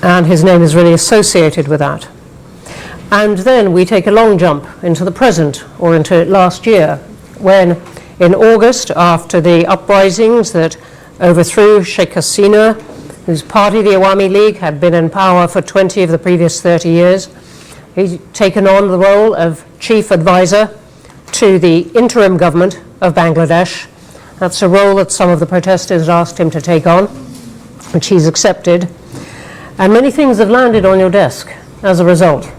and his name is really associated with that. And then we take a long jump into the present, or into last year, when in August, after the uprisings that overthrew Sheikh Hasina, whose party, the Awami League, had been in power for 20 of the previous 30 years, he's taken on the role of chief advisor to the interim government of Bangladesh. That's a role that some of the protesters asked him to take on, which he's accepted. And many things have landed on your desk as a result.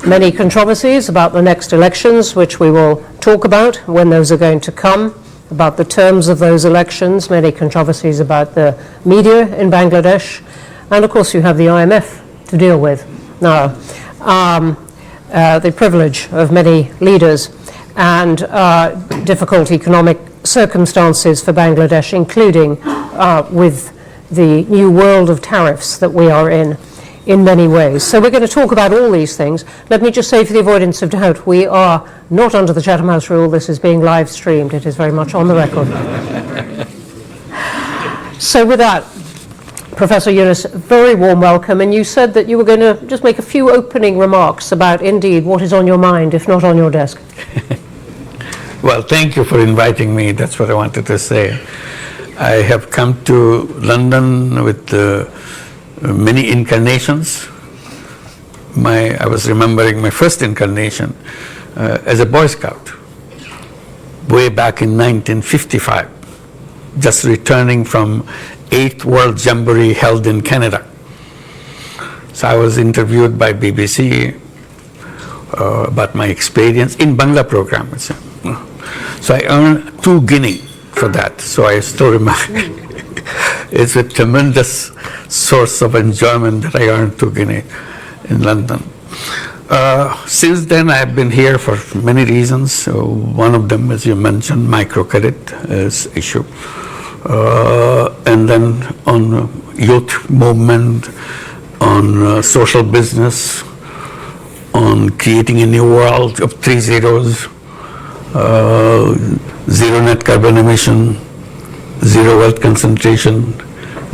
Many controversies about the next elections, which we will talk about when those are going to come, about the terms of those elections, many controversies about the media in Bangladesh, and of course you have the IMF to deal with. Now, the privilege of many leaders and difficult economic circumstances for Bangladesh, including with the new world of tariffs that we are in many ways. So we're going to talk about all these things. Let me just say, for the avoidance of doubt, we are not under the Chatham House rule. This is being live streamed. It is very much on the record. So with that, Professor Yunus, very warm welcome. And you said that you were going to just make a few opening remarks about, indeed, what is on your mind, if not on your desk. Well, thank you for inviting me. That's what I wanted to say. I have come to London with many incarnations. I was remembering my first incarnation as a Boy Scout way back in 1955, just returning from 8th World Jamboree held in Canada. So I was interviewed by BBC about my experience in Bangla program. So I earned 2 guinea for that. So I still remember. It's a tremendous source of enjoyment that I earned 2 guinea in London. Since then, I have been here for many reasons. So one of them, as you mentioned, microcredit is issue. And then on youth movement, on social business, on creating a new world of 3 zeros, zero net carbon emission, zero wealth concentration,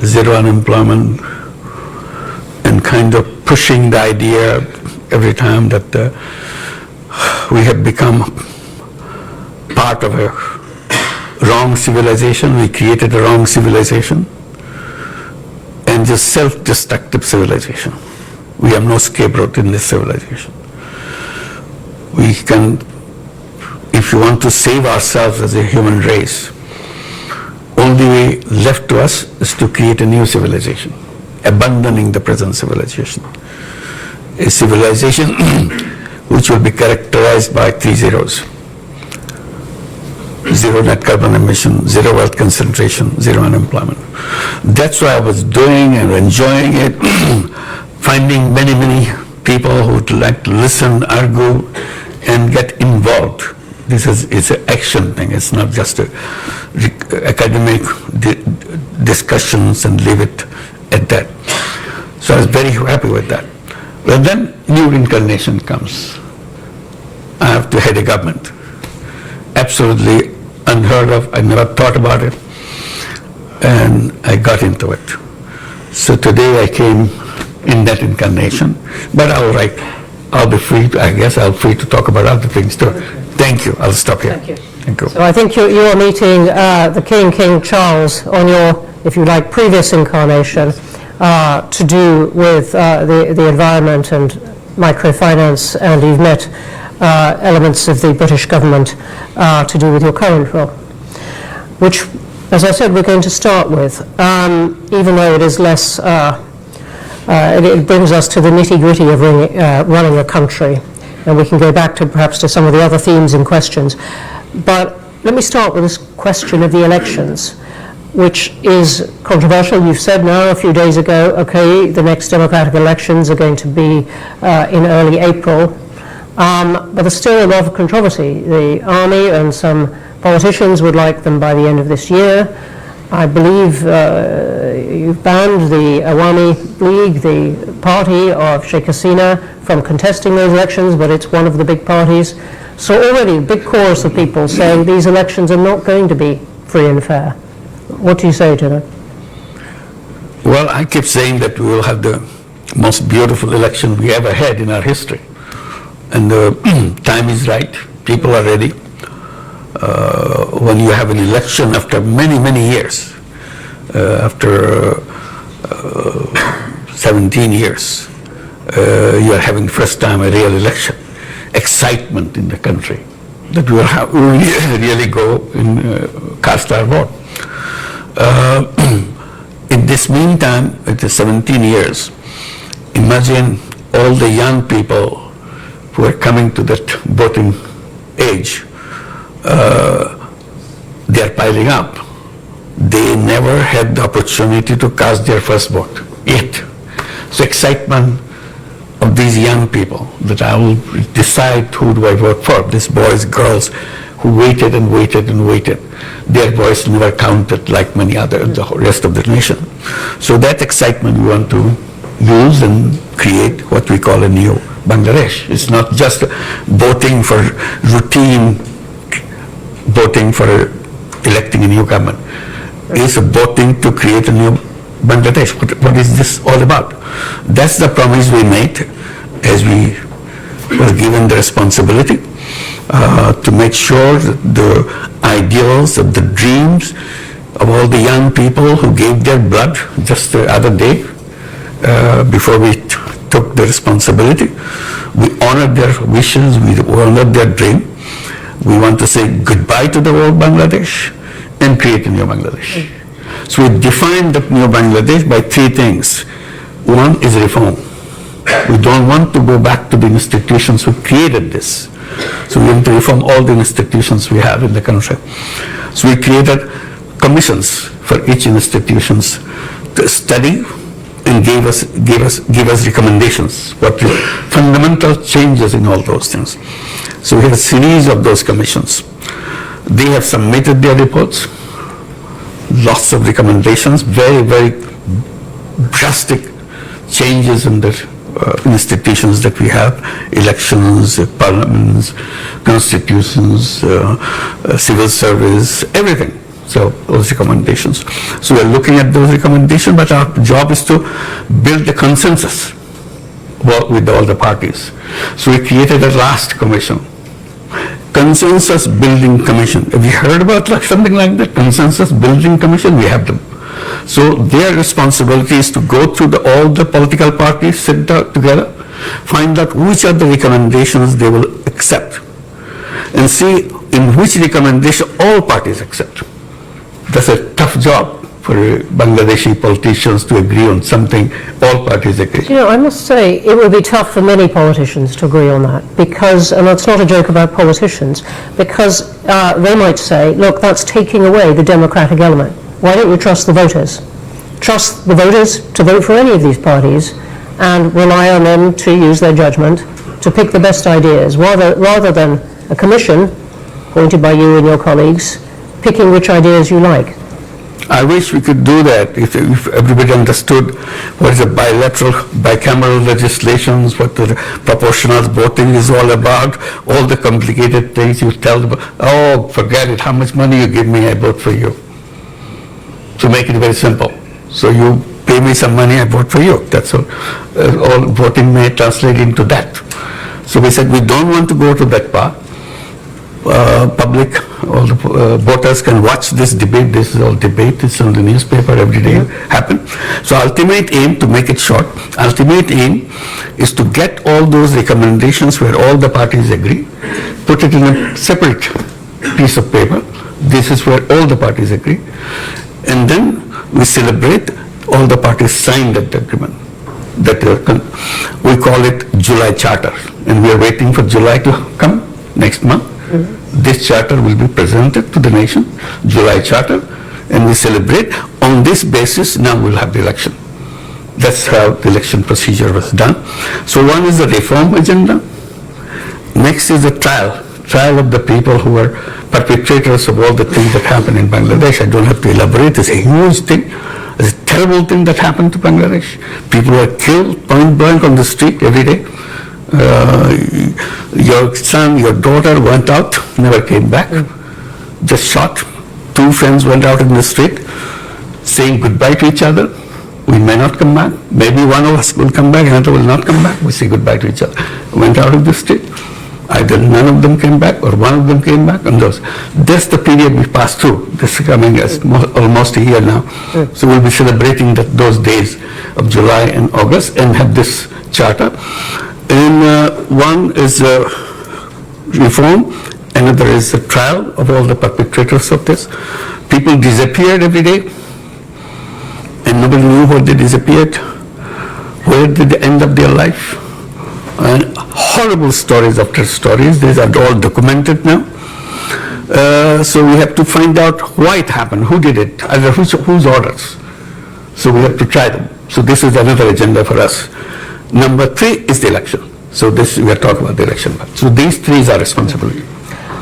zero unemployment, and kind of pushing the idea every time that we have become part of a wrong civilization. We created a wrong civilization and just self-destructive civilization. We have no scapegoat in this civilization. We can, if you want to save ourselves as a human race, only way left to us is to create a new civilization, abandoning the present civilization. A civilization which will be characterized by 3 zeros. Zero net carbon emission, zero wealth concentration, zero unemployment. That's what I was doing and enjoying it, finding many people who would like to listen, argue, and get involved. It's an action thing. It's not just academic discussions and leave it at that. So I was very happy with that. But then new incarnation comes. I have to head a government. Absolutely unheard of. I never thought about it. And I got into it. So today I came in that incarnation. But I'll be free, I'll free to talk about other things too. Thank you. I'll stop here. Thank you. Thank you. So I think you're meeting the King Charles on your, if you like, previous incarnation to do with the environment and microfinance, and you've met elements of the British government to do with your current role, which, as I said, we're going to start with, even though it is less, it brings us to the nitty-gritty of running a country. And we can go back to perhaps to some of the other themes and questions. But let me start with this question of the elections, which is controversial. You've said now a few days ago, okay, the next democratic elections are going to be in early April. But there's still a lot of controversy. The army and some politicians would like them by the end of this year. I believe you've banned the Awami League, the party of Sheikh Hasina, from contesting those elections, but it's one of the big parties. So already a big chorus of people saying these elections are not going to be free and fair. What do you say to that? Well, I keep saying that we will have the most beautiful election we ever had in our history. And the time is right, people are ready. When you have an election after many, many years, after 17 years, you are having first time a real election. Excitement in the country that we will really go and cast our vote. In this meantime, it is 17 years. Imagine all the young people who are coming to that voting age. They are piling up. They never had the opportunity to cast their first vote yet. So excitement of these young people that I will decide who do I vote for. These boys, girls who waited and waited and waited. Their voice never counted like many other, the rest of the nation. So that excitement we want to use and create what we call a new Bangladesh. It's not just voting for routine, voting for electing a new government. It's voting to create a new Bangladesh. What is this all about? That's the promise we made as we were given the responsibility to make sure that the ideals, of the dreams of all the young people who gave their blood just the other day before we took the responsibility. We honored their wishes, we honored their dream. We want to say goodbye to the old Bangladesh and create a new Bangladesh. So we defined the new Bangladesh by three things. One is reform. We don't want to go back to the institutions who created this. So we want to reform all the institutions we have in the country. So we created commissions for each institutions to study and give us recommendations, what the fundamental changes in all those things. So we have a series of those commissions. They have submitted their reports, lots of recommendations, very, very drastic changes in the institutions that we have, elections, parliaments, constitutions, civil service, everything. So those recommendations. So we're looking at those recommendations, but our job is to build the consensus with all the parties. So we created a last commission, Consensus Building Commission. Have you heard about something like that? Consensus Building Commission? We have them. So their responsibility is to go through all the political parties, sit down together, find out which are the recommendations they will accept, and see in which recommendation all parties accept. That's a tough job for Bangladeshi politicians to agree on something all parties agree. You know, I must say it would be tough for many politicians to agree on that because, and that's not a joke about politicians, because they might say, look, that's taking away the democratic element. Why don't you trust the voters? Trust the voters to vote for any of these parties and rely on them to use their judgment to pick the best ideas, rather than a commission appointed by you and your colleagues picking which ideas you like. I wish we could do that if everybody understood what is a bicameral legislations, what the proportional voting is all about, all the complicated things you tell them, oh, forget it, how much money you give me, I vote for you. To make it very simple. So you pay me some money, I vote for you. That's all. All voting may translate into that. So we said we don't want to go to that part. Public, all the voters can watch this debate. This is all debate. It's on the newspaper every day. Happen. So ultimate aim, to make it short, ultimate aim is to get all those recommendations where all the parties agree, put it in a separate piece of paper. This is where all the parties agree, and then we celebrate all the parties signed that agreement. That we call it July Charter, and we are waiting for July to come next month. This charter will be presented to the nation, July Charter, and we celebrate. On this basis, now we'll have the election. That's how the election procedure was done. So one is the reform agenda. Next is the trial of the people who are perpetrators of all the things that happen in Bangladesh. I don't have to elaborate. It's a huge thing. It's a terrible thing that happened to Bangladesh. People were killed point blank on the street every day. Your son, your daughter went out, never came back, just shot. Two friends went out in the street saying goodbye to each other. we may not come back. Maybe one of us will come back, another will not come back. We say goodbye to each other. Went out of the street. Either none of them came back or one of them came back. And that's the period we passed through. This is coming as almost a year now. So we'll be celebrating those days of July and August and have this charter. And one is reform, another is the trial of all the perpetrators of this. People disappeared every day, and nobody knew where they disappeared, where did they end up their life. And horrible stories after stories. These are all documented now. So we have to find out why it happened, who did it, either whose orders. So we have to try them. So this is another agenda for us. Number 3 is the election. So this we are talking about the election. So these 3 is our responsibility.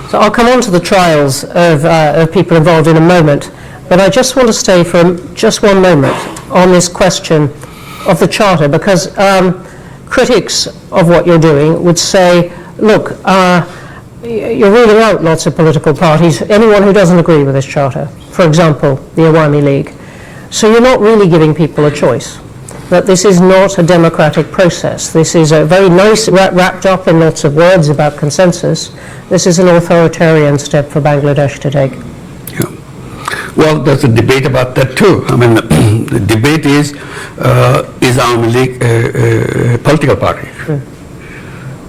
So I'll come on to the trials of people involved in a moment, but I just want to stay for just one moment on this question of the Charter, because critics of what you're doing would say, look, you're ruling out lots of political parties, anyone who doesn't agree with this Charter, for example, the Awami League. So you're not really giving people a choice, that this is not a democratic process. This is a very nice, wrapped up in lots of words about consensus. This is an authoritarian step for Bangladesh to take. Yeah. Well, there's a debate about that too. I mean, the debate is Awami League a political party?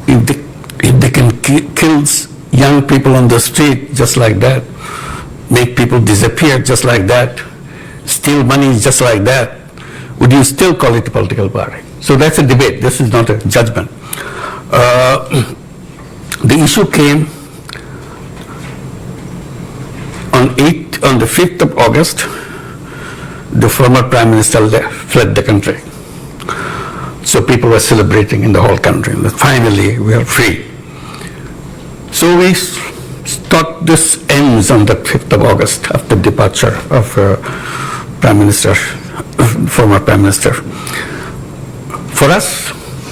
If they can kill young people on the street just like that, make people disappear just like that, steal money just like that, would you still call it a political party? So that's a debate. This is not a judgment. The issue came on the 5th of August. The former Prime Minister fled the country. So people were celebrating in the whole country that finally we are free. So we thought this ends on the 5th of August after departure of Prime Minister, former Prime Minister. For us,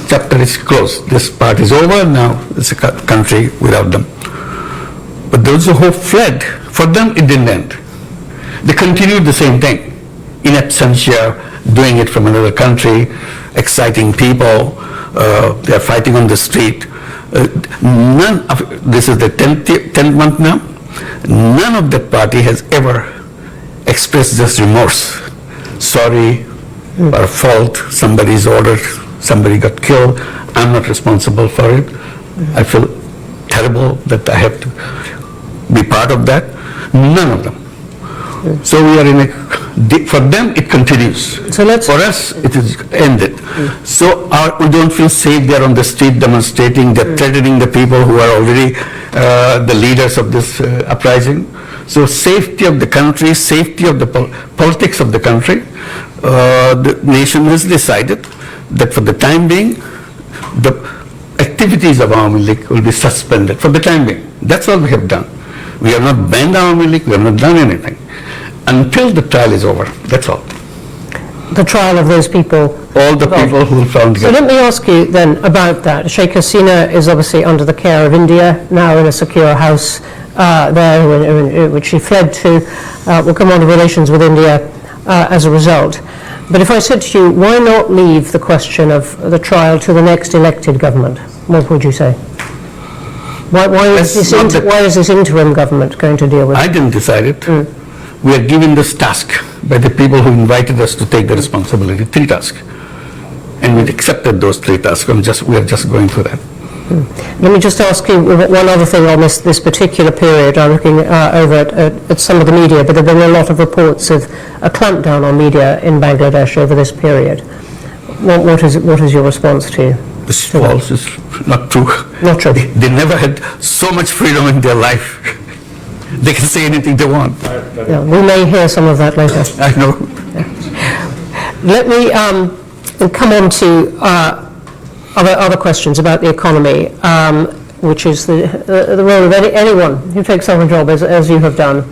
chapter is closed. This part is over now. It's a country without them. But those who fled, for them it didn't end. They continued the same thing, in absentia, doing it from another country, exciting people. They are fighting on the street. This is the 10th month now. None of that party has ever expressed just remorse. Sorry, our fault, somebody's order, somebody got killed, I'm not responsible for it. I feel terrible that I have to be part of that. None of them. So we are for them it continues. So for us it is ended. So we don't feel safe. They are on the street demonstrating, they're threatening the people who are already the leaders of this uprising. So safety of the country, safety of the politics of the country, the nation has decided that for the time being, the activities of Awami League will be suspended for the time being. That's all we have done. We have not banned Awami League, we have not done anything. Until the trial is over, that's all. The trial of those people? All the people who found guilty. So let me ask you then about that. Sheikh Hasina is obviously under the care of India, now in a secure house there, which she fled to. Will come on to relations with India as a result. But if I said to you, why not leave the question of the trial to the next elected government? What would you say? Why is this interim government going to deal with it? I didn't decide it. We are given this task by the people who invited us to take the responsibility, 3 tasks. And we accepted those 3 tasks, and we are just going through that. Let me just ask you one other thing on this particular period. I'm looking over at some of the media, but there have been a lot of reports of a clampdown on media in Bangladesh over this period. What is your response to? This is false. It's not true. Not true. They never had so much freedom in their life. They can say anything they want. Yeah, we may hear some of that later. I know. Yeah. Let me come on to other questions about the economy, which is the role of anyone who takes on a job as you have done,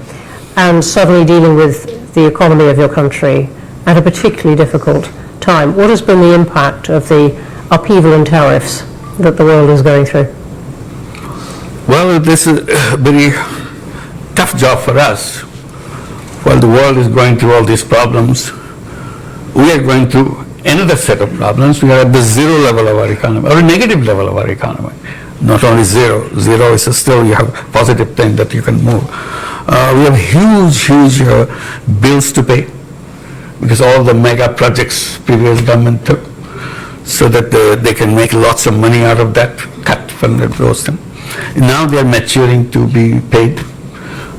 and suddenly dealing with the economy of your country at a particularly difficult time. What has been the impact of the upheaval in tariffs that the world is going through? Well, this is a very tough job for us. While the world is going through all these problems, we are going through another set of problems. We are at the zero level of our economy, or a negative level of our economy. Not only zero is still, you have positive thing that you can move. We have huge bills to pay because all the mega projects previous government took, so that they can make lots of money out of that, cut from those things. Now they are maturing to be paid.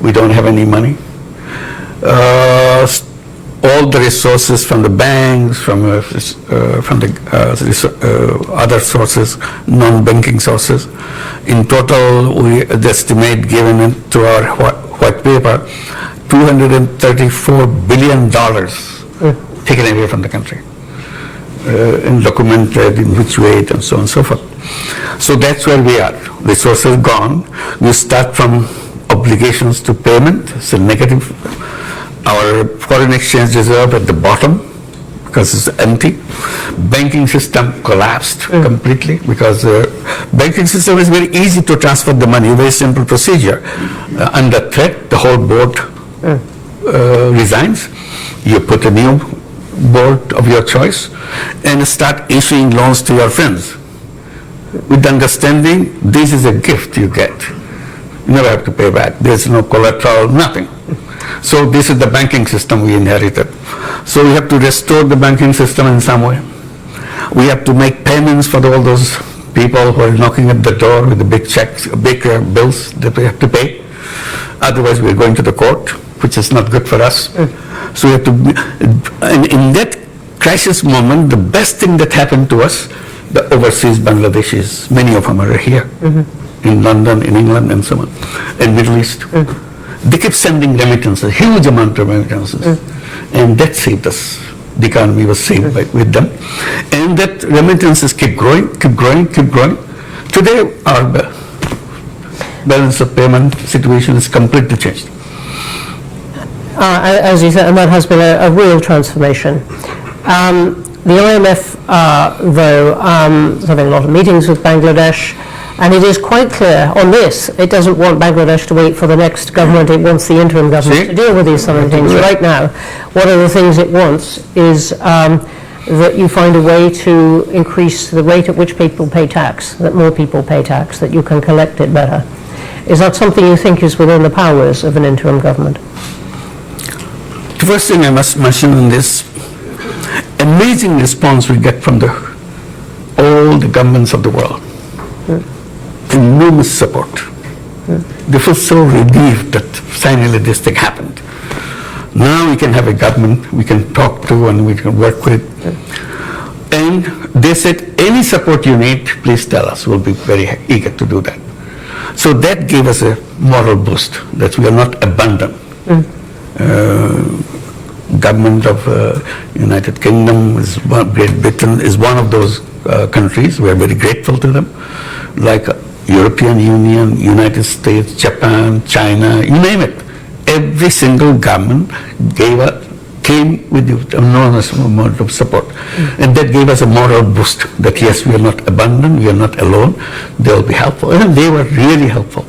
We don't have any money. All the resources from the banks, from the other sources, non-banking sources. In total, we estimate, given to our white paper, $234 billion taken away from the country, and documented in which way, and so on and so forth. So that's where we are. Resources gone. We start from obligations to payment. It's a negative. Our foreign exchange reserve at the bottom because it's empty. Banking system collapsed completely because banking system is very easy to transfer the money, very simple procedure. Under threat, the whole board resigns. You put a new board of your choice and start issuing loans to your friends with the understanding this is a gift you get. You never have to pay back. There's no collateral, nothing. So this is the banking system we inherited. So we have to restore the banking system in some way. We have to make payments for all those people who are knocking at the door with the big checks, big bills that we have to pay. Otherwise we're going to the court, which is not good for us. So we have to, and in that crisis moment, the best thing that happened to us, the overseas Bangladeshis, many of them are here, in London, in England, and so on, in Middle East. They kept sending remittances, huge amount of remittances, and that saved us. The economy was saved with them, and that remittances keep growing. Today, our balance of payment situation is completely changed. As you said, and that has been a real transformation. The IMF, though, is having a lot of meetings with Bangladesh, and it is quite clear on this, it doesn't want Bangladesh to wait for the next government, it wants the interim government to deal with these sort of things. Right now, one of the things it wants is that you find a way to increase the rate at which people pay tax, that more people pay tax, that you can collect it better. Is that something you think is within the powers of an interim government? The first thing I must mention in this, amazing response we get from all the governments of the world. Enormous support. They feel so relieved that finally this thing happened. Now we can have a government we can talk to and we can work with. And they said, any support you need, please tell us. We'll be very eager to do that. So that gave us a moral boost that we are not abandoned. Government of United Kingdom, Great Britain is one of those countries. We are very grateful to them. Like European Union, United States, Japan, China, you name it. Every single government came with enormous amount of support. And that gave us a moral boost that yes, we are not abandoned, we are not alone, they will be helpful. And they were really helpful.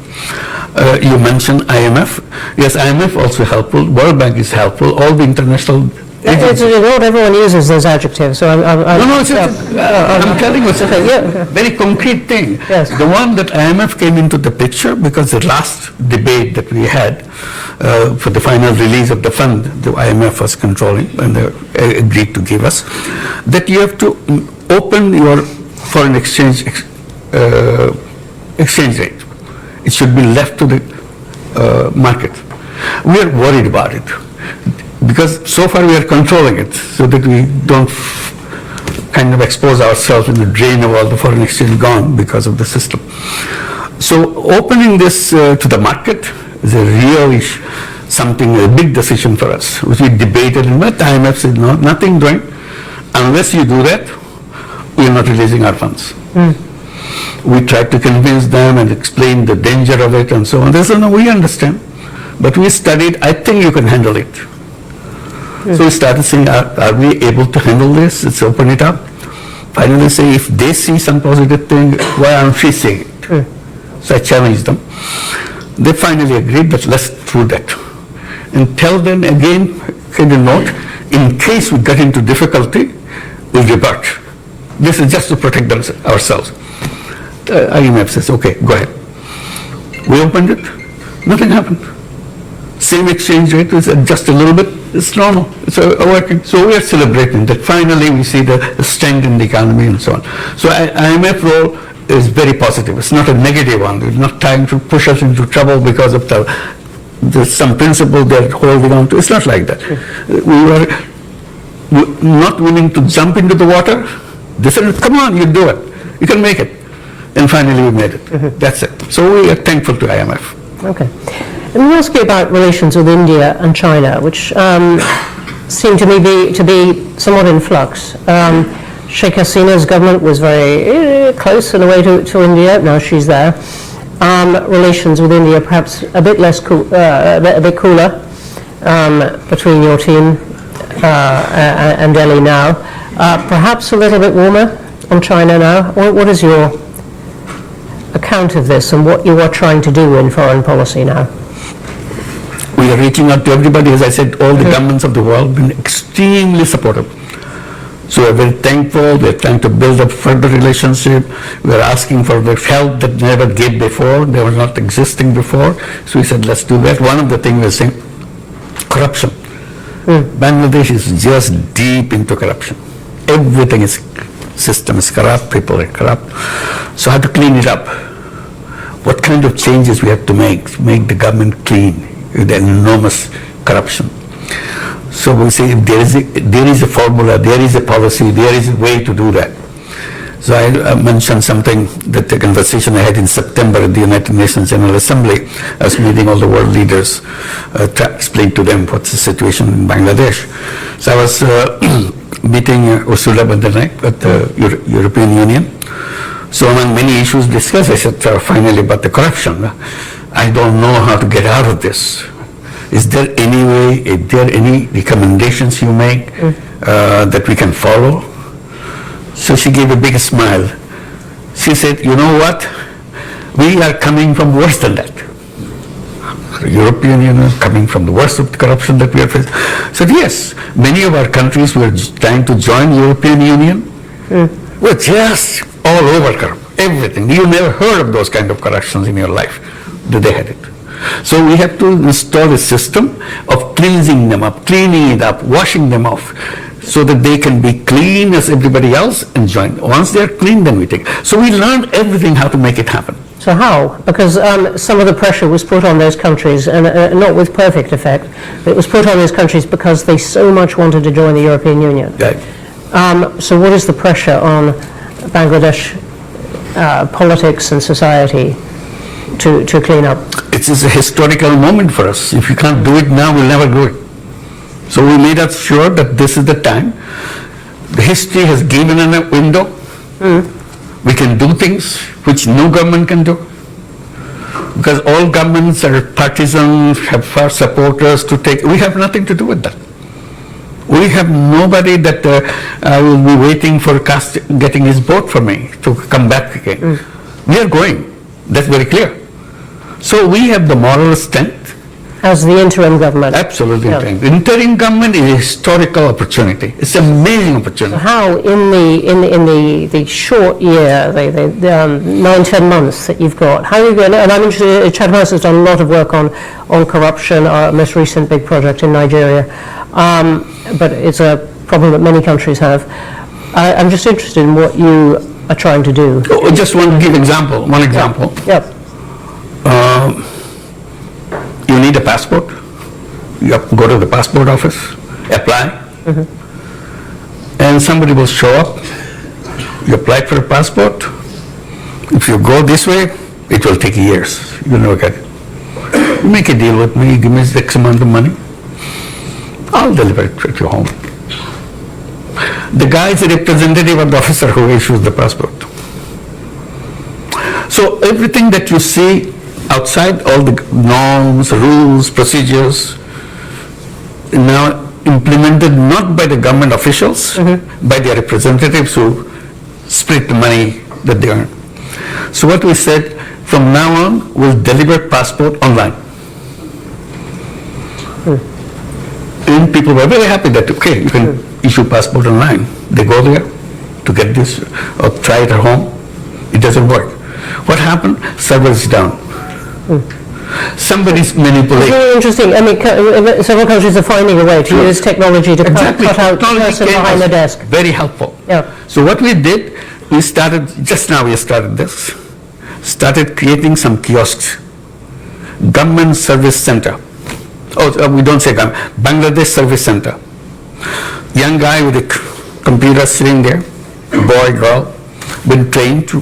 You mentioned IMF. Yes, IMF also helpful. World Bank is helpful. All the international agencies. Not everyone uses those adjectives, so I'm telling you, it's a very concrete thing. Yes. The one that IMF came into the picture because the last debate that we had for the final release of the fund, the IMF was controlling and they agreed to give us, that you have to open your foreign exchange rate. It should be left to the market. We are worried about it because so far we are controlling it so that we don't kind of expose ourselves in the drain of all the foreign exchange gone because of the system. So opening this to the market is a really a big decision for us, which we debated, and the IMF said, no, nothing doing. Unless you do that, we are not releasing our funds. We tried to convince them and explain the danger of it and so on. They said, no, we understand. But we studied, I think you can handle it. So we started saying, are we able to handle this? Let's open it up. Finally say, if they see some positive thing, why aren't we seeing it? So I challenged them. They finally agreed that let's do that. And tell them again, kind of note, in case we get into difficulty, we'll revert. This is just to protect ourselves. IMF says, okay, go ahead. We opened it, nothing happened. Same exchange rate is just a little bit, it's normal, it's working. So we are celebrating that finally we see the strength in the economy and so on. So IMF role is very positive. It's not a negative one. It's not trying to push us into trouble because of there's some principle they're holding on to. It's not like that. We were not willing to jump into the water. They said, come on, you do it. You can make it. And finally we made it. That's it. So we are thankful to IMF. Okay. Let me ask you about relations with India and China, which seem to me to be somewhat in flux. Sheikh Hasina's government was very close in a way to India. Now she's there. Relations with India perhaps a bit less a bit cooler between your team and Delhi now. Perhaps a little bit warmer on China now. What is your account of this and what you are trying to do in foreign policy now? We are reaching out to everybody. As I said, all the governments of the world have been extremely supportive. So we're very thankful. We're trying to build up further relationship. We're asking for the help that never gave before. They were not existing before. So we said, let's do that. One of the things we're saying, corruption. Bangladesh is just deep into corruption. Everything is, system is corrupt, people are corrupt. So how to clean it up? What kind of changes we have to make the government clean with the enormous corruption? So we say if there is a formula, there is a policy, there is a way to do that. So I mentioned something, that the conversation I had in September at the United Nations General Assembly. I was meeting all the world leaders, to explain to them what's the situation in Bangladesh. So I was meeting Ursula von der Leyen at the European Union. So among many issues discussed, I said finally about the corruption. I don't know how to get out of this. Is there any way, is there any recommendations you make that we can follow? So she gave a big smile. She said, you know what? We are coming from worse than that. The European Union is coming from the worst of the corruption that we are facing. So yes, many of our countries were trying to join European Union. We're just all over corrupt. Everything. You never heard of those kind of corruptions in your life. They had it. So we have to install a system of cleansing them up, cleaning it up, washing them off, so that they can be clean as everybody else and join. Once they're clean, then we take. So we learned everything how to make it happen. So how? Because some of the pressure was put on those countries, and not with perfect effect, but it was put on those countries because they so much wanted to join the European Union. Right. So what is the pressure on Bangladesh politics and society to clean up? It is a historical moment for us. If you can't do it now, we'll never do it. So we made us sure that this is the time. The history has given us a window. We can do things which no government can do. Because all governments are partisan, have far supporters to take. We have nothing to do with that. We have nobody that will be waiting for getting his vote for me to come back again. We are going. That's very clear. So we have the moral strength. As the interim government. Absolutely. Yeah. Interim government is a historical opportunity. It's an amazing opportunity. So how in the short year, the 9-10 months that you've got, how are you going? And I'm interested. Chatham House has done a lot of work on corruption. Our most recent big project in Nigeria, but it's a problem that many countries have. I'm just interested in what you are trying to do. Oh, just one example. One example. Yep. You need a passport. You have to go to the passport office, apply, and somebody will show up. You apply for a passport. If you go this way, it will take years. You never get it. You make a deal with me, give me X amount of money. I'll deliver it to your home. The guy is a representative of the officer who issues the passport. So everything that you see outside, all the norms, rules, procedures, now implemented not by the government officials, by their representatives who split the money that they earn. So what we said, from now on, we'll deliver passport online. And people were very happy that, okay, you can issue passport online. They go there to get this or try it at home. It doesn't work. What happened? Server is down. Somebody's It's manipulating. very interesting. I mean, several countries are finding a way to use technology to Exactly. cut out the Technology person came behind the as desk. very helpful. Yeah. So what we did, we started, just now we started this, started creating some kiosks. Government Service Center. We don't say government, Bangladesh Service Center. Young guy with a computer sitting there, boy, girl, been trained to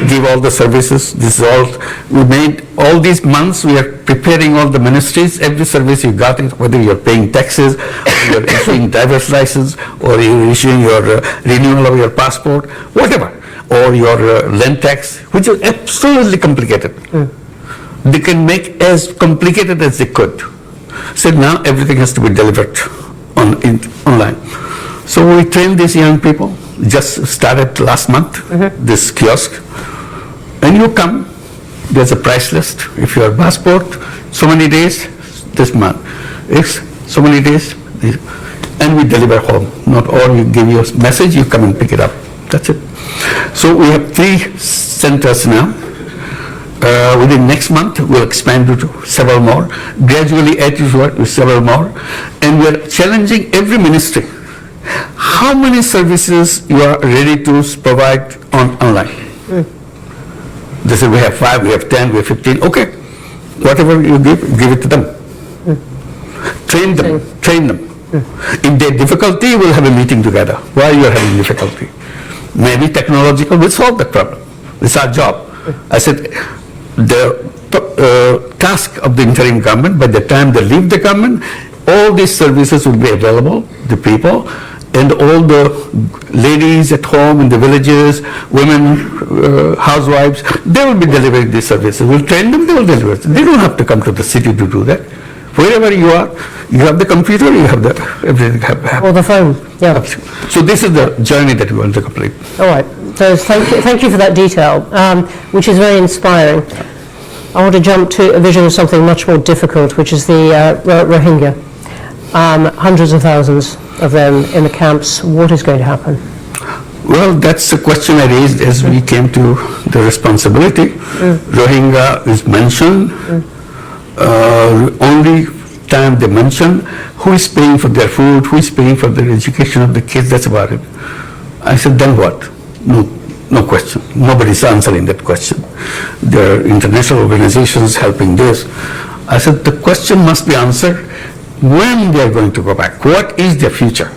give all the services. This is all, we made all these months, we are preparing all the ministries, every service you got, whether you're paying taxes, or you're issuing driver's license, or you're issuing your renewal of your passport, whatever, or your land tax, which is absolutely complicated. They can make as complicated as they could. So now everything has to be delivered online. So we trained these young people, just started last month, this kiosk. And you come, there's a price list. If your passport, so many days, this month. It's so many days, and we deliver home. Not all, you give you a message, you come and pick it up. That's it. So we have 3 centers now. Within next month, we'll expand to several more. Gradually add to several more. And we're challenging every ministry. How many services you are ready to provide online? They say we have 5, we have 10, we have 15. Okay, whatever you give it to them. Train them. If they're difficulty, we'll have a meeting together. Why you are having difficulty? Maybe technological will solve that problem. It's our job. I said, the task of the interim government, by the time they leave the government, all these services will be available, the people, and all the ladies at home in the villages, women, housewives, they will be delivering these services. We'll train them, they will deliver it. They don't have to come to the city to do that. Wherever you are, you have the computer, you have the everything. Or the phone, yeah. So this is the journey that we want to complete. All right. So thank you for that detail, which is very inspiring. I want to jump to a vision of something much more difficult, which is the Rohingya. Hundreds of thousands of them in the camps. What is going to happen? Well, that's the question I raised as we came to the responsibility. Rohingya is mentioned. Only time they mention who is paying for their food, who is paying for their education of the kids, that's about it. I said, then what? No question. Nobody's answering that question. There are international organizations helping this. I said, the question must be answered when they are going to go back. What is their future?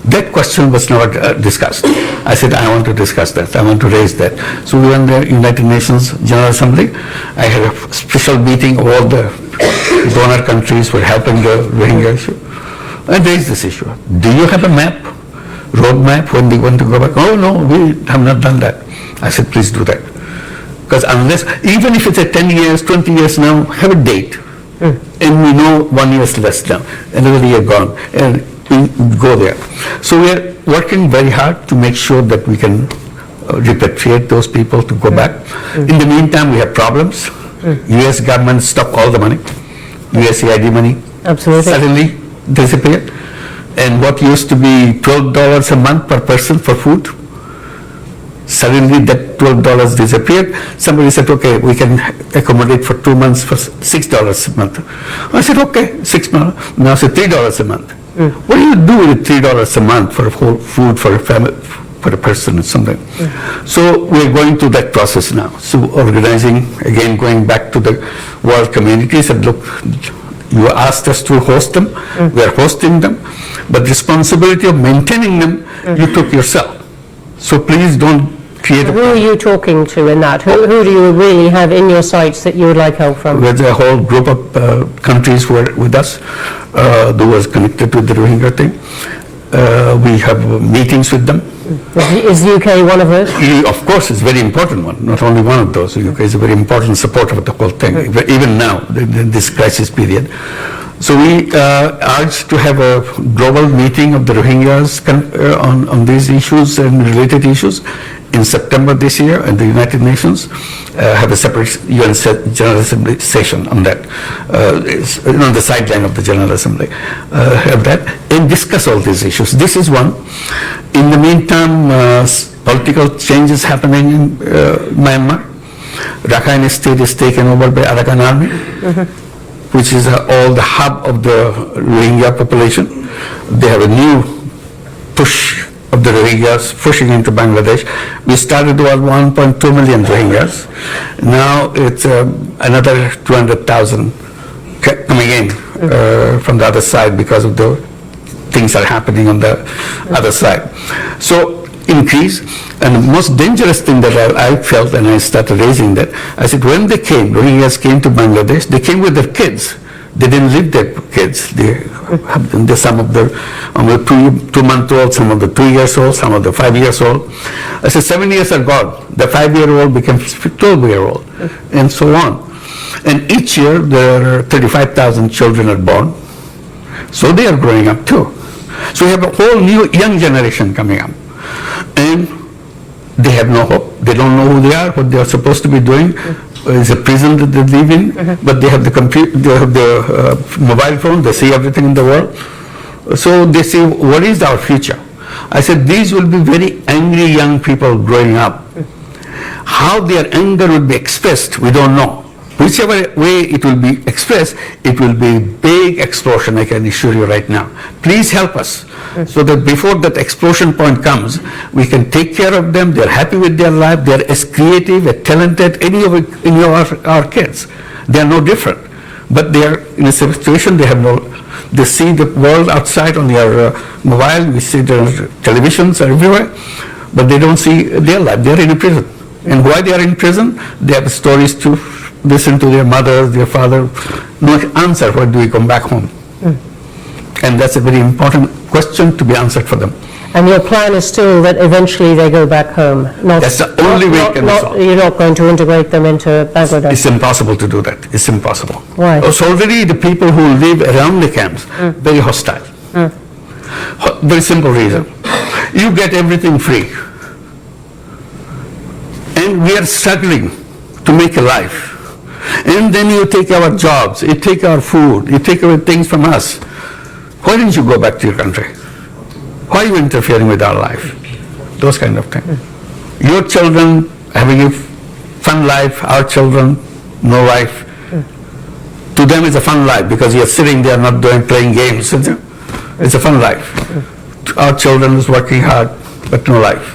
That question was never discussed. I said, I want to discuss that. I want to raise that. So we went to the United Nations General Assembly. I had a special meeting of all the donor countries who were helping the Rohingya issue. I raised this issue. Do you have a map, road map, when they want to go back? Oh, no, we have not done that. I said, please do that. Because unless, even if it's a 10 years, 20 years now, have a date. And we know 1 year is less now, another year gone, and we go there. So we are working very hard to make sure that we can repatriate those people to go back. In the meantime, we have problems. U.S. government stopped all the money, USAID money. Absolutely. Suddenly disappeared. And what used to be $12 a month per person for food, suddenly that $12 disappeared. Somebody said, okay, we can accommodate for 2 months for $6 a month. I said, okay, $6. Now I said $3 a month. What do you do with $3 a month for whole food for a family, for a person or something? So we're going through that process now. So organizing, again, going back to the world community, said, look, you asked us to host them, we are hosting them, but the responsibility of maintaining them, you took yourself. So please don't create. Who are you talking to in that? Who do you really have in your sights that you would like help from? There's a whole group of countries who are with us, who was connected to the Rohingya thing. We have meetings with them. Is the UK one of those? Of course, it's a very important one, not only one of those. The UK is a very important supporter of the whole thing, even now, in this crisis period. So we urge to have a global meeting of the Rohingyas on these issues and related issues, in September this year, and the United Nations have a separate UN General Assembly session on that, it's on the sideline of the General Assembly, have that, and discuss all these issues. This is one. In the meantime, political changes happening in Myanmar. Rakhine State is taken over by Arakan Army, which is all the hub of the Rohingya population. They have a new push of the Rohingyas pushing into Bangladesh. We started with 1.2 million Rohingyas. Now it's another 200,000 coming in from the other side because of the things that are happening on the other side. So increase, and the most dangerous thing that I felt, and I started raising that, I said when they came, Rohingyas came to Bangladesh, they came with their kids. They didn't leave their kids. Some of the 2-month-old, some of the 2 years old, some of the 5 years old. I said 7 years are gone. The 5-year-old became 12-year-old, and so on. And each year there are 35,000 children are born. So they are growing up too. So we have a whole new young generation coming up. And they have no hope. They don't know who they are, what they are supposed to be doing. It's a prison that they live in, but they have the computer, they have the mobile phone, they see everything in the world. So they say, what is our future? I said, these will be very angry young people growing up. How their anger will be expressed, we don't know. Whichever way it will be expressed, it will be big explosion, I can assure you right now. Please help us so that before that explosion point comes, we can take care of them, they're happy with their life, they're as creative, as talented, any of our kids. They are no different. But they are in a situation, they see the world outside on their mobile, we see their televisions everywhere, but they don't see their life, they're in a prison. And why they are in prison? They have stories to listen to their mother, their father, no answer, when do we come back home? And that's a very important question to be answered for them. And your plan is still that eventually they go back home? That's the only way it can be solved. You're not going to integrate them into Bangladesh? It's impossible to do that. It's impossible. Why? So already the people who live around the camps, very hostile. Very simple reason. You get everything free. And we are struggling to make a life. And then you take our jobs, you take our food, you take away things from us. Why didn't you go back to your country? Why are you interfering with our life? Those kind of things. Your children having a fun life, our children, no life. To them it's a fun life because you're sitting there not playing games. It's a fun life. Our children is working hard, but no life.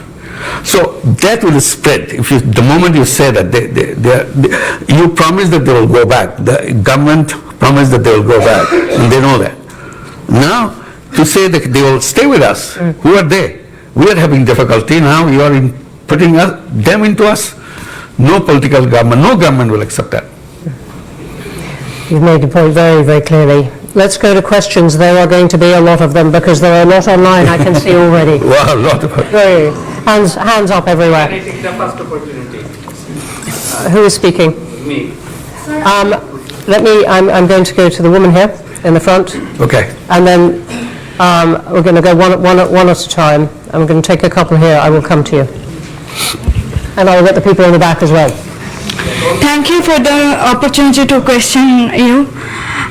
So that will spread. The moment you say that, you promise that they will go back. The government promised that they will go back, and they know that. Now, to say that they will stay with us, who are they? We are having difficulty now. You are putting them into us. No political government, no government will accept that. You've made the point very, very clearly. Let's go to questions. There are going to be a lot of them because there are a lot online, I can see already. Wow, a lot of them. Hands up everywhere. Can I take the first opportunity? Who is speaking? Me. I'm going to go to the woman here in the front. Okay. And then we're going to go one at a time. I'm going to take a couple here. I will come to you. And I will get the people in the back as well. Thank you for the opportunity to question you.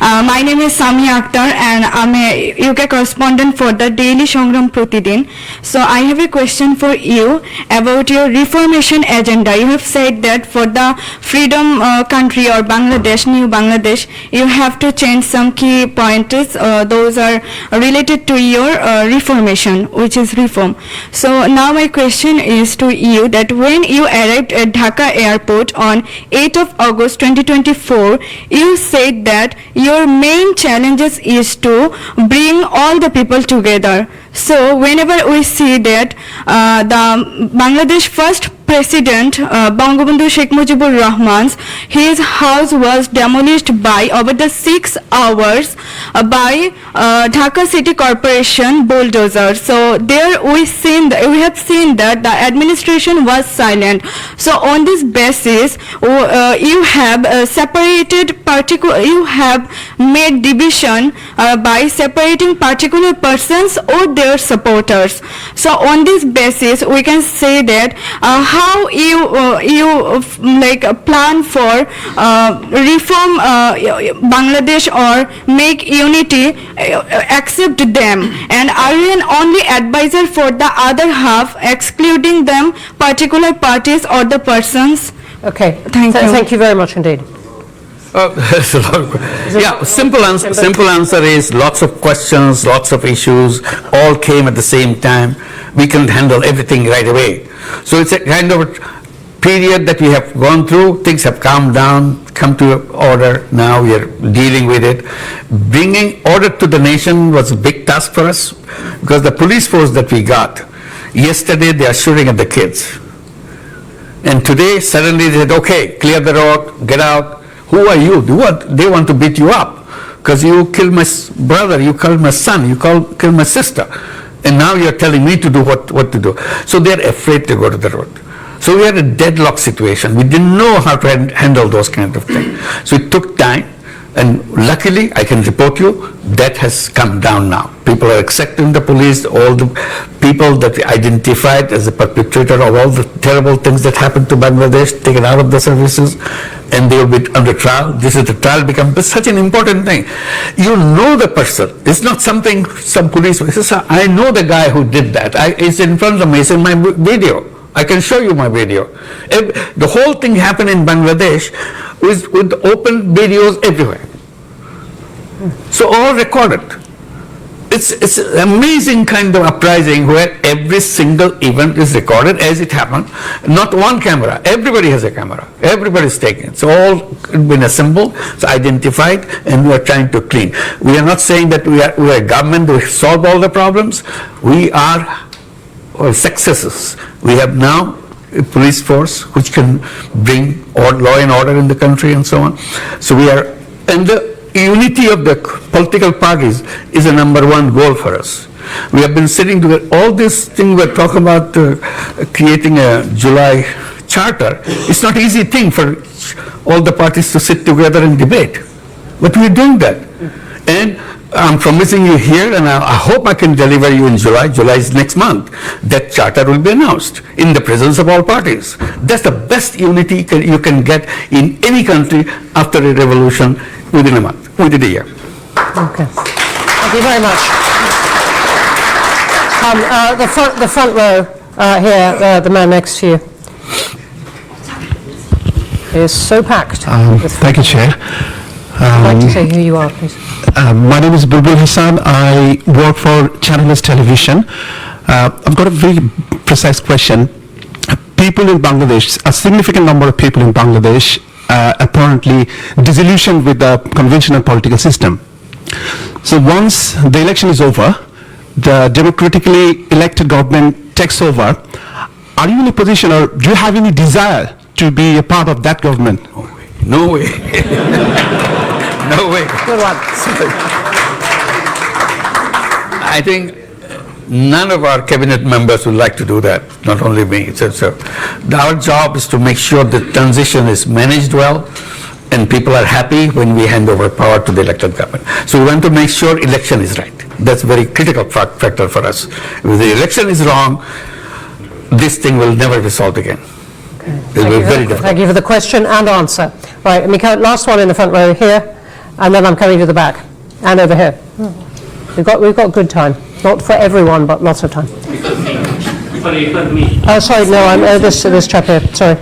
My name is Sami Akhtar and I'm a UK correspondent for the Daily Sangram Pratidin. So I have a question for you about your reformation agenda. You have said that for the freedom country or Bangladesh, new Bangladesh, you have to change some key pointers. Those are related to your reformation, which is reform. So now my question is to you that when you arrived at Dhaka airport on 8th of August 2024, you said that your main challenges is to bring all the people together. So whenever we see that the Bangladesh first President Bangabandhu Sheikh Mujibur Rahman's his house was demolished by over the 6 hours by Dhaka City Corporation bulldozer. So there we have seen that the administration was silent. So on this basis, you have separated you have made division by separating particular persons or their supporters. So on this basis, we can say that how you plan for reform Bangladesh or make unity, accept them, and are you an only advisor for the other half, excluding them particular parties or the persons? Okay. Thank you. Thank you very much indeed. There's a lot of yeah, simple answer is lots of questions, lots of issues, all came at the same time. We can handle everything right away. So it's a kind of a period that we have gone through. Things have calmed down, come to order. Now we are dealing with it. Bringing order to the nation was a big task for us because the police force that we got, yesterday they are shooting at the kids. And today suddenly they said, okay, clear the road, get out. Who are you? They want to beat you up because you killed my brother, you killed my son, you killed my sister. And now you're telling me to do what to do. So they're afraid to go to the road. So we had a deadlock situation. We didn't know how to handle those kind of things. So it took time. And luckily, I can report you, that has come down now. People are accepting the police, all the people that we identified as the perpetrator of all the terrible things that happened to Bangladesh, taken out of the services, and they will be under trial. This is the trial becomes such an important thing. You know the person. It's not something some police, says, I know the guy who did that. It's in front of me, it's in my video. I can show you my video. The whole thing happened in Bangladesh with open videos everywhere. So all recorded. It's an amazing kind of uprising where every single event is recorded as it happened. Not one camera. Everybody has a camera. Everybody's taking it. It's all been assembled, it's identified, and we are trying to clean. We are not saying that we are a government to solve all the problems. We are successes. We have now a police force which can bring law and order in the country and so on. So we are, and the unity of the political parties is a number one goal for us. We have been sitting together, all this thing we're talking about creating a July charter. It's not an easy thing for all the parties to sit together and debate, but we're doing that. And I'm promising you here, and I hope I can deliver you in July. July is next month. That charter will be announced in the presence of all parties. That's the best unity you can get in any country after a revolution within a month, within a year. Okay. Thank you very much. The front row here, the man next to you, is so packed. Thank you, Chair. I'd like to say who you are, please. My name is Bulbul Hassan. I work for Channels Television. I've got a very precise question. People in Bangladesh, a significant number of people in Bangladesh, apparently disillusioned with the conventional political system. So once the election is over, the democratically elected government takes over. Are you in a position, or do you have any desire to be a part of that government? No way. No way. Good one. I think none of our cabinet members would like to do that, not only me. So our job is to make sure the transition is managed well and people are happy when we hand over power to the elected government. So we want to make sure election is right. That's a very critical factor for us. If the election is wrong, this thing will never be solved again. It will be very difficult. Thank you for the question and answer. Right, let me count, last one in the front row here, and then I'm coming to the back, and over here. We've got good time. Not for everyone, but lots of time. Sorry, no, I'm this chap here. Sorry.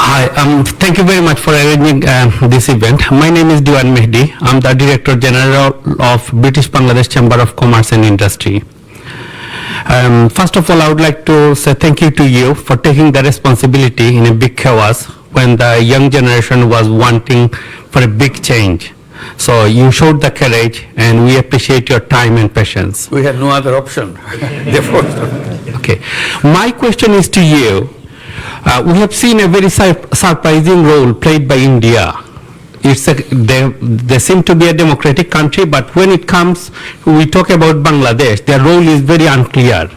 Hi, thank you very much for arranging this event. My name is Diwan Mehdi. I'm the Director General of British Bangladesh Chamber of Commerce and Industry. First of all, I would like to say thank you to you for taking the responsibility in a big chaos when the young generation was wanting for a big change. So you showed the courage, and we appreciate your time and patience. We had no other option. Okay. My question is to you. We have seen a very surprising role played by India. They seem to be a democratic country, but when it comes, we talk about Bangladesh, their role is very unclear.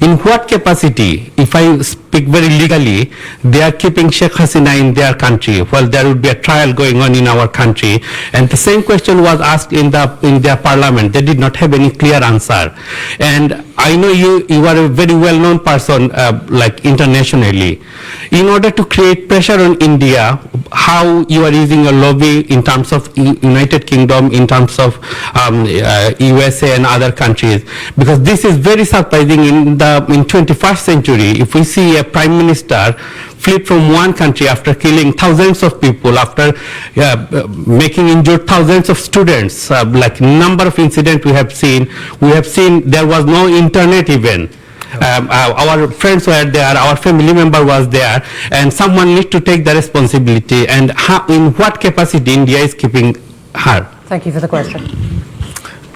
in what capacity, if I speak very legally, they are keeping Sheikh Hasina in their country while there would be a trial going on in our country? And the same question was asked in their parliament. They did not have any clear answer. And I know you are a very well-known person, like internationally. In order to create pressure on India, how you are using your lobby in terms of United Kingdom, in terms of USA and other countries, because this is very surprising in 21st century. If we see a prime minister fled from one country after killing thousands of people, after making injured thousands of students, like number of incidents we have seen there was no internet even. Our friends were there, our family member was there, and someone needs to take the responsibility. And how, in what capacity India is keeping her? Thank you for the question.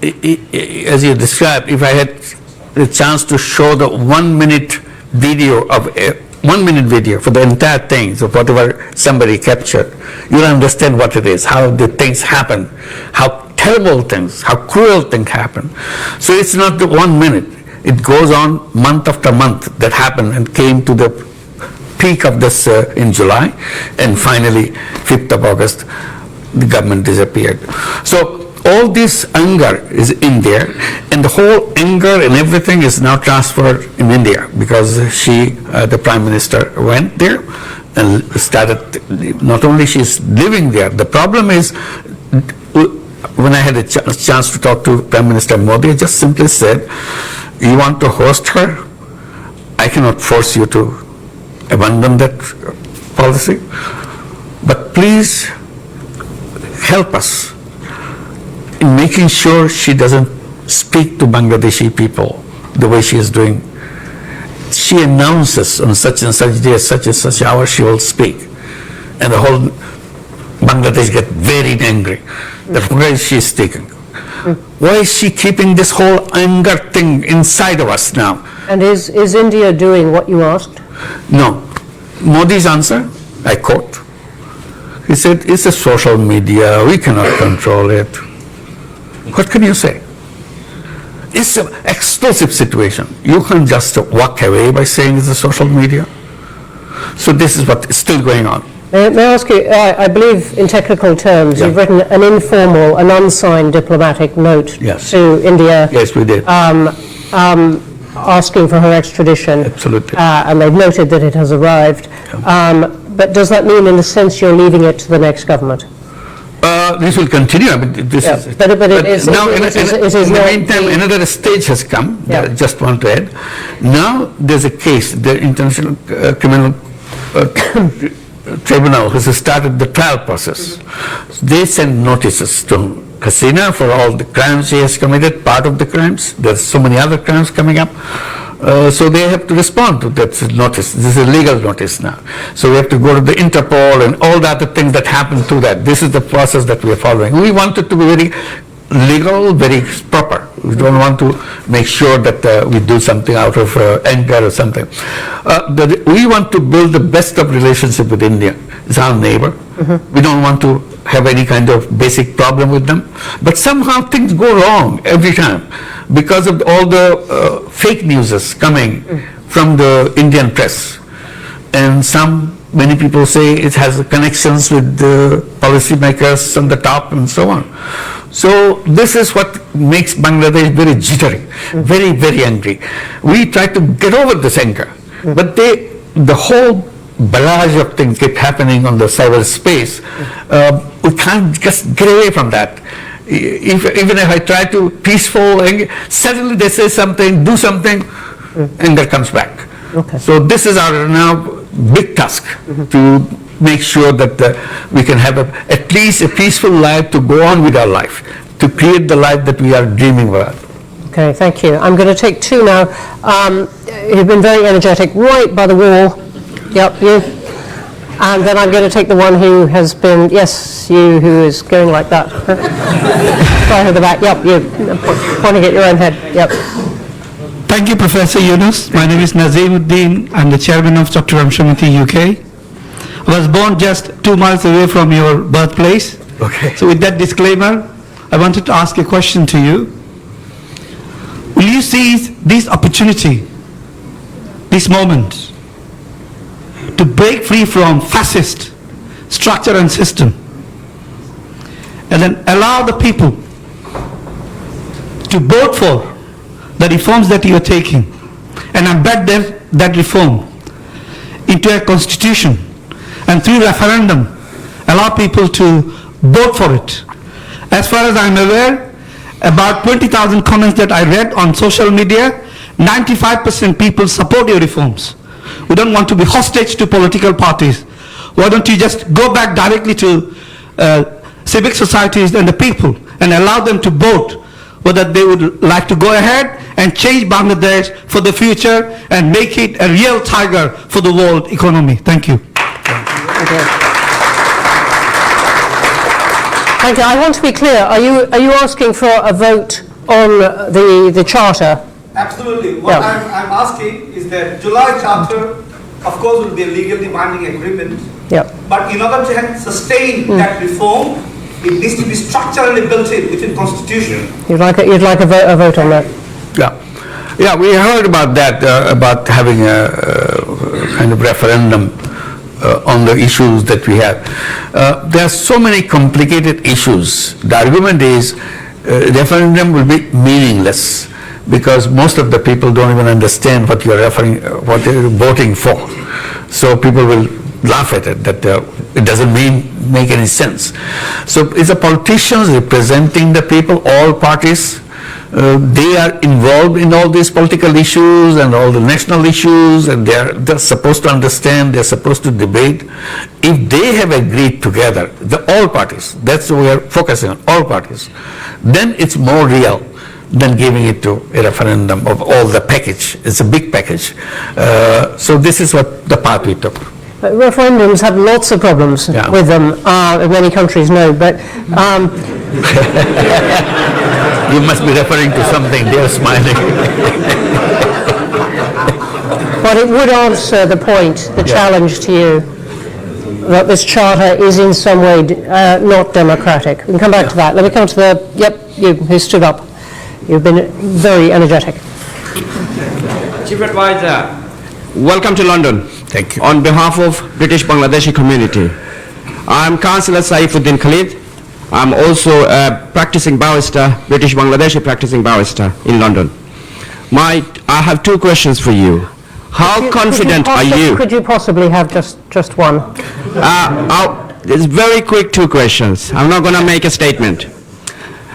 As you described, if I had the chance to show the 1 minute video of 1 minute video for the entire thing, so whatever somebody captured, you'll understand what it is, how the things happen, how terrible things, how cruel things happen. So it's not the 1 minute. It goes on month after month that happened and came to the peak of this in July, and finally 5th of August the government disappeared. So all this anger is in there, and the whole anger and everything is now transferred in India, because she, the Prime Minister, went there and started, not only she's living there, the problem is, when I had a chance to talk to Prime Minister Modi, I just simply said, you want to host her? I cannot force you to abandon that policy, but please help us in making sure she doesn't speak to Bangladeshi people the way she is doing. She announces on such and such day, such and such hour she will speak, and the whole Bangladesh get very angry that why is she speaking? Why is she keeping this whole anger thing inside of us now? And is India doing what you asked? No. Modi's answer, I quote, he said, it's a social media, we cannot control it. What can you say? It's an explosive situation. You can't just walk away by saying it's a social media. So this is what is still going on. May I ask you, I believe in technical terms, Yeah. you've written an informal, an unsigned diplomatic note Yes. to India. Yes, we did. Asking for her extradition. Absolutely. And they've noted that it has arrived. But does that mean, in a sense, you're leaving it to the next government? This will continue. I mean, this Yeah, is, but it is- now, it in is the not meantime, the- another stage has come. Yeah. That I just want to add. Now there's a case. The International Criminal Tribunal has started the trial process. They send notices to Hasina for all the crimes she has committed, part of the crimes. There's so many other crimes coming up. So they have to respond to that notice. This is a legal notice now. So we have to go to the Interpol and all the other things that happen to that. This is the process that we are following. We want it to be very legal, very proper. We don't want to make sure that we do something out of anger or something. We want to build the best of relationship with India. It's our neighbor. We don't want to have any kind of basic problem with them. But somehow things go wrong every time because of all the fake news coming from the Indian press. And many people say it has connections with the policymakers on the top and so on. So this is what makes Bangladesh very jittery, very, very angry. We try to get over this anger, but the whole barrage of things keep happening on the cyberspace. We can't just get away from that. Even if I try to peaceful, suddenly they say something, do something, anger comes back. Okay. So this is our now big task to make sure that we can have at least a peaceful life to go on with our life, to create the life that we are dreaming about. Okay, thank you. I'm going to take two now. You've been very energetic, right by the wall. Yep, you. And then I'm going to take the one who has been, yes, you, who is going like that. Right at the back, yep, you. Pointing at your own head, yep. Thank you, Professor Yunus. My name is Nazimuddin. I'm the chairman of Chatham UK. I was born just 2 miles away from your birthplace. Okay. So with that disclaimer, I wanted to ask a question to you. Will you seize this opportunity this moment to break free from fascist structure and system, and then allow the people to vote for the reforms that you are taking and embed that reform into a constitution, and through referendum allow people to vote for it. As far as I'm aware, about 20,000 comments that I read on social media, 95% people support your reforms. We don't want to be hostage to political parties. Why don't you just go back directly to civic societies and the people and allow them to vote whether they would like to go ahead and change Bangladesh for the future and make it a real tiger for the world economy. Thank you. Thank you. Thank you. I want to be clear. Are you asking for a vote on the charter? Absolutely. What I'm asking is that July charter, of course, will be a legally binding agreement. Yep. But in order to sustain that reform, it needs to be structurally built in within Constitution. You'd like a vote on that? Yeah, we heard about that, about having a kind of referendum on the issues that we have. There are so many complicated issues. The argument is referendum will be meaningless because most of the people don't even understand what you're what they're voting for. So people will laugh at it, that it doesn't make any sense. So it's the politicians representing the people, all parties. They are involved in all these political issues and all the national issues, and they're supposed to understand, they're supposed to debate. If they have agreed together, all parties, that's what we are focusing on, all parties, then it's more real than giving it to a referendum of all the package. It's a big package. So this is what the path we took. Referendums have lots of problems with them, many countries know, but you must be referring to something, they're smiling. but it would answer the point, the challenge to you, that this charter is in some way not democratic. We can come back to that. Let me come to you who stood up. You've been very energetic. Chief Advisor, welcome to London. Thank you. On behalf of British Bangladeshi community, I'm Councillor Saifuddin Khalid. I'm also a practicing barrister, British Bangladeshi practicing barrister in London. I have two questions for you. How confident are you? Could you possibly have just one? It's very quick, two questions. I'm not going to make a statement.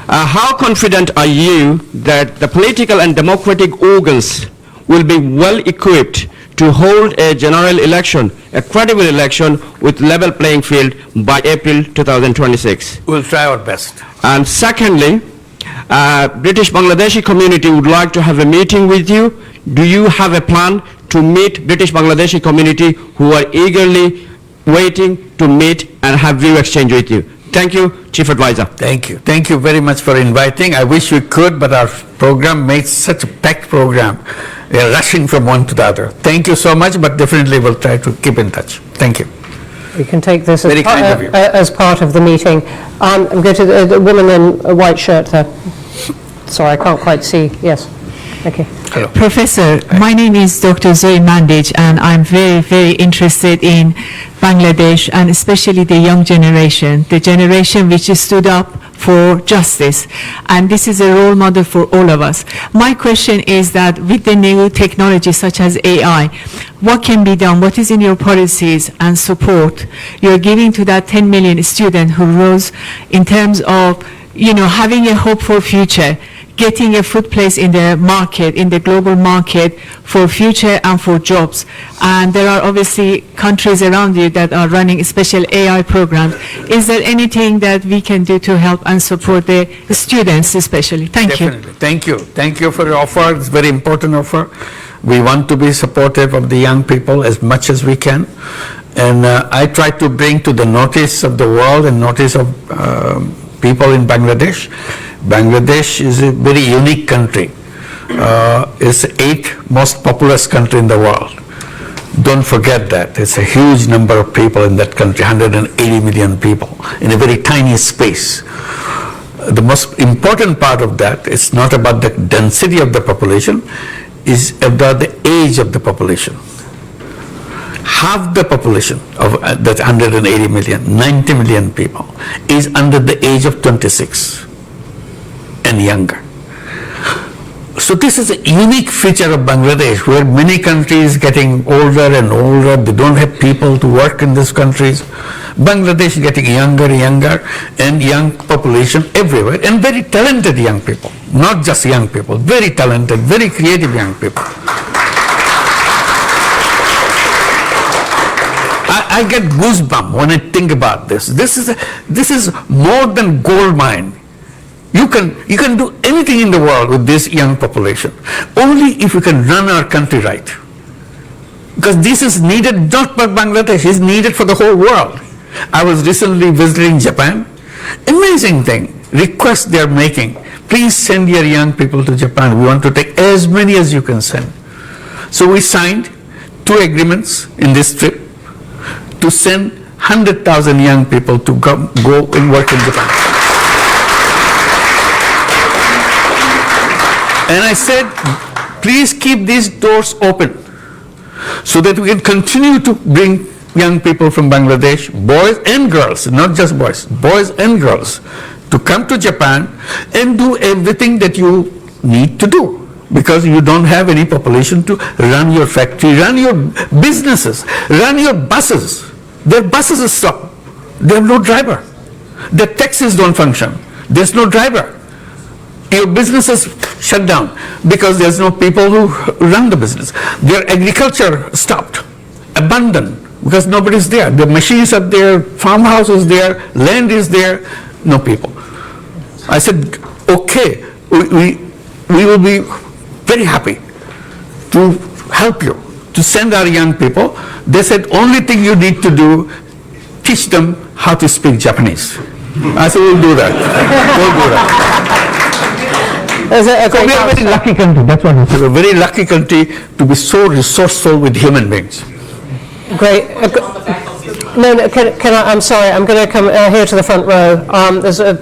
How confident are you that the political and democratic organs will be well equipped to hold a general election, a credible election with level playing field by April 2026? We'll try our best. And secondly, British Bangladeshi community would like to have a meeting with you. Do you have a plan to meet British Bangladeshi community who are eagerly waiting to meet and have view exchange with you? Thank you, Chief Advisor. Thank you. Thank you very much for inviting. I wish we could, but our program makes such a packed program. We are rushing from one to the other. Thank you so much, but definitely we'll try to keep in touch. Thank you. We can take this as part of the meeting. I'm going to the woman in a white shirt there. Sorry, I can't quite see. Yes. Thank you. Hello. Professor, my name is Dr. Zoe Mandage, and I'm very, very interested in Bangladesh and especially the young generation, the generation which stood up for justice. And this is a role model for all of us. My question is that with the new technology such as AI, what can be done? What is in your policies and support you're giving to that 10 million student who rose in terms of, having a hope for future, getting a foot place in the market, in the global market for future and for jobs. And there are obviously countries around you that are running special AI programs. Is there anything that we can do to help and support the students especially? Thank you. Thank you. Thank you for your offer. It's a very important offer. We want to be supportive of the young people as much as we can. And I try to bring to the notice of the world and notice of people in Bangladesh. Bangladesh is a very unique country. It's the 8th most populous country in the world. Don't forget that. It's a huge number of people in that country, 180 million people in a very tiny space. The most important part of that is not about the density of the population, is about the age of the population. Half the population of that 180 million, 90 million people, is under the age of 26 and younger. So this is a unique feature of Bangladesh, where many countries getting older and older, they don't have people to work in these countries. Bangladesh is getting younger and younger, and young population everywhere, and very talented young people, not just young people, very talented, very creative young people. I get goosebumps when I think about this. This is more than gold mine. You can do anything in the world with this young population, only if we can run our country right. Because this is needed not for Bangladesh, it's needed for the whole world. I was recently visiting Japan. Amazing thing, request they are making. Please send your young people to Japan. We want to take as many as you can send. So we signed 2 agreements in this trip to send 100,000 young people to go and work in Japan. And I said, please keep these doors open so that we can continue to bring young people from Bangladesh, boys and girls, not just boys and girls, to come to Japan and do everything that you need to do, because you don't have any population to run your factory, run your businesses, run your buses. Their buses are stopped. They have no driver. Their taxis don't function. There's no driver. Your business is shut down because there's no people who run the business. Their agriculture stopped, abandoned, because nobody's there. The machines are there, farmhouse is there, land is there, no people. I said, okay, we will be very happy to help you, to send our young people. They said, only thing you need to do, teach them how to speak Japanese. I said, we'll do that. We'll do that. There's a So great we are a very lucky country, that's what I We're a very lucky country to be so resourceful with human beings. Great. No, can I, I'm sorry, I'm going to come here to the front row. There's a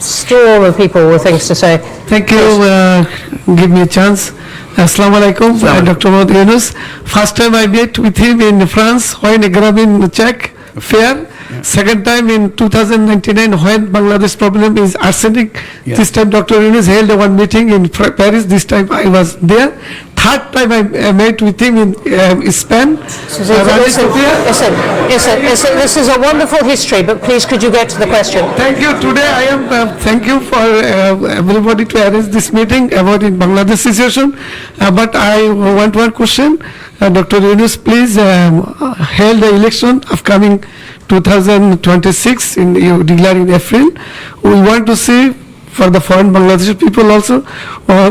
storm of people with things to say. Thank you, give me a chance. Assalamu alaikum, Dr. Yunus. First time I met with him in France when Agrabin Czech fair. Second time in 2099 when Bangladesh problem is arsenic. Yeah. This time Dr. Yunus held one meeting in Paris. This time I was there. Third time I met with him in Spain. Listen, this is a wonderful history, but please could you get to the question? Thank you. Today I am, thank you for everybody to arrange this meeting about in Bangladesh situation. But I want one question. Dr. Yunus, please held the election upcoming 2026 you declare in April. We want to see for the foreign Bangladeshi people also,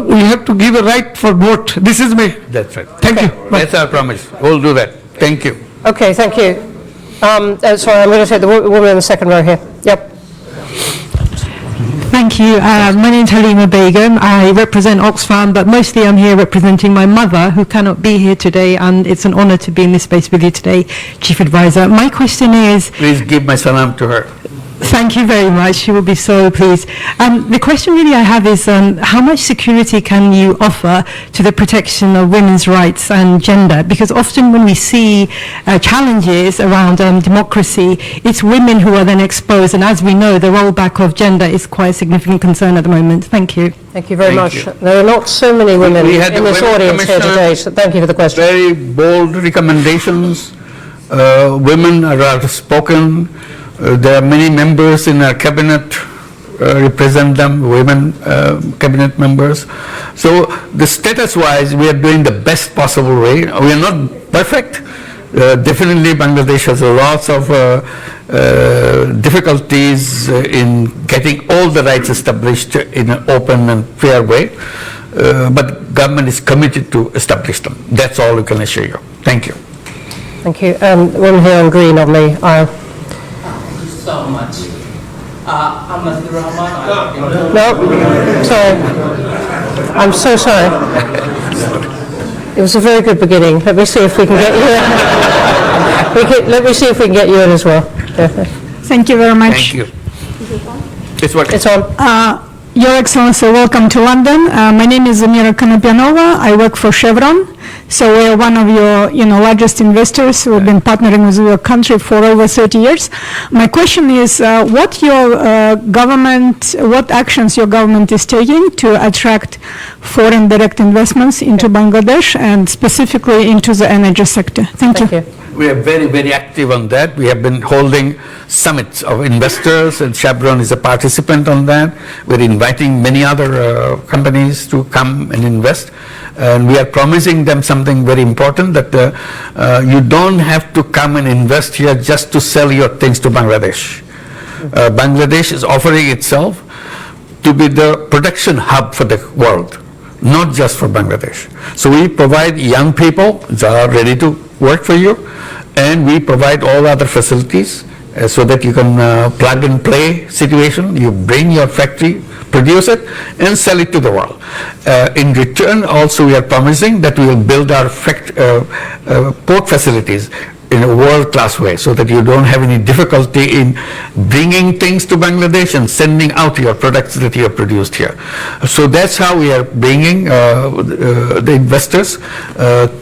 we have to give a right for vote. This is my... That's right. Thank you. That's our promise. We'll do that. Thank you. Okay, thank you. Sorry, I'm going to take the woman in the second row here. Yep. Thank you. My name is Halima Begum. I represent Oxfam, but mostly I'm here representing my mother, who cannot be here today, and it's an honor to be in this space with you today, Chief Advisor. My question is... Please give my salam to her. Thank you very much. She will be so pleased. The question really I have is how much security can you offer to the protection of women's rights and gender? Because often when we see challenges around democracy, it's women who are then exposed. And as we know, the rollback of gender is quite a significant concern at the moment. Thank you. Thank you very Thank much. you. There are not so many women We had in the this Women audience here Commissioner, today, so thank you for the question. Very bold recommendations. Women are outspoken. There are many members in our cabinet represent them, women cabinet members. So the status-wise, we are doing the best possible way. We are not perfect. Definitely Bangladesh has lots of difficulties in getting all the rights established in an open and fair way. But government is committed to establish them. That's all we can assure you. Thank you. Thank you. The woman here on green of me. So much. I'm Nasir Rahman. No, sorry. I'm so sorry. It was a very good beginning. Let me see if we can get you in. Let me see if we can get you in as well. Thank you very much. Thank you. It's working. It's on. Your Excellency, welcome to London. My name is Amira Konopianova. I work for Chevron. So we're one of your, largest investors. We've been partnering with your country for over 30 years. My question is, what actions your government is taking to attract foreign direct investments into Bangladesh and specifically into the energy sector? Thank you. We are very, very active on that. We have been holding summits of investors, and Chevron is a participant on that. We're inviting many other companies to come and invest. And we are promising them something very important, that you don't have to come and invest here just to sell your things to Bangladesh. Bangladesh is offering itself to be the production hub for the world, not just for Bangladesh. So we provide young people that are ready to work for you, and we provide all other facilities so that you can plug and play situation. You bring your factory, produce it, and sell it to the world. In return, also, we are promising that we will build our port facilities in a world-class way, so that you don't have any difficulty in bringing things to Bangladesh and sending out your products that you have produced here. So that's how we are bringing the investors,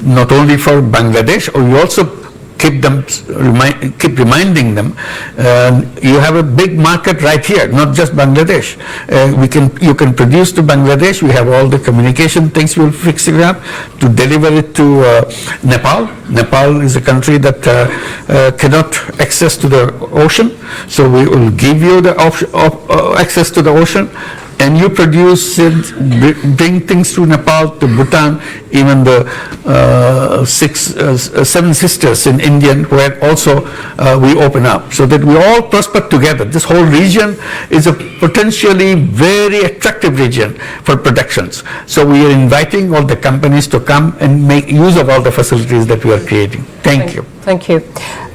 not only for Bangladesh, or we also keep reminding them, you have a big market right here, not just Bangladesh. You can produce to Bangladesh. We have all the communication things. We'll fix it up to deliver it to Nepal. Nepal is a country that cannot access to the ocean, so we will give you the access to the ocean. And you produce it, bring things to Nepal, to Bhutan, even the seven sisters in India, where also we open up, so that we all prosper together. This whole region is a potentially very attractive region for productions. So we are inviting all the companies to come and make use of all the facilities that we are creating. Thank you. Thank you.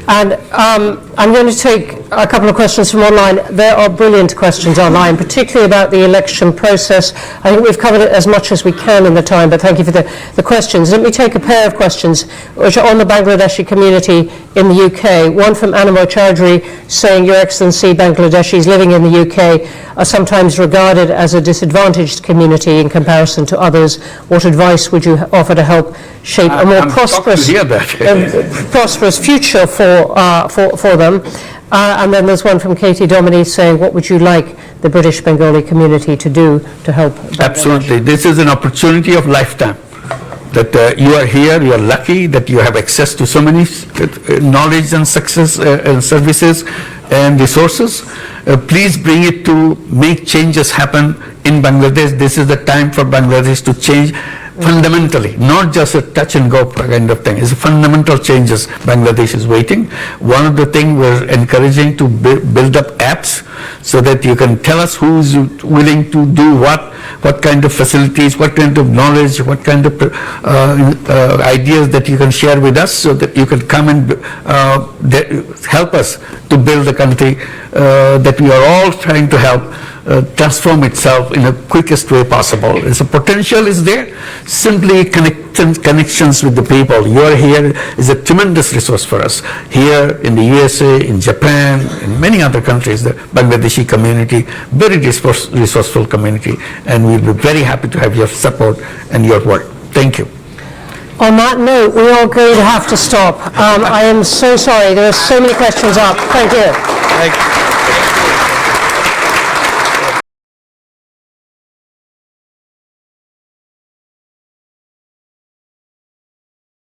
And I'm going to take a couple of questions from online. There are brilliant questions online, particularly about the election process. I think we've covered it as much as we can in the time, but thank you for the questions. Let me take a pair of questions which are on the Bangladeshi community in the UK. One from Manob Chowdhury saying, Your Excellency, Bangladeshis living in the UK are sometimes regarded as a disadvantaged community in comparison to others. What advice would you offer to help shape a more prosperous future for them? And then there's one from Katie Dominy saying, what would you like the British Bengali community to do to help Bangladesh? Absolutely. This is an opportunity of lifetime. That you are here, you are lucky that you have access to so many knowledge and success and services and resources. Please bring it to make changes happen in Bangladesh. This is the time for Bangladesh to change fundamentally, not just a touch and go kind of thing. It's fundamental changes Bangladesh is waiting. One of the things we're encouraging to build up apps so that you can tell us who's willing to do what kind of facilities, what kind of knowledge, what kind of ideas that you can share with us, so that you can come and help us to build the country that we are all trying to help transform itself in the quickest way possible. The potential is there. Simply connections with the people. You are here is a tremendous resource for us. Here in the USA, in Japan, in many other countries, the Bangladeshi community, very resourceful community, and we'll be very happy to have your support and your work. Thank you. On that note, we are going to have to stop. I am so sorry. There are so many questions up. Thank you. Thank you.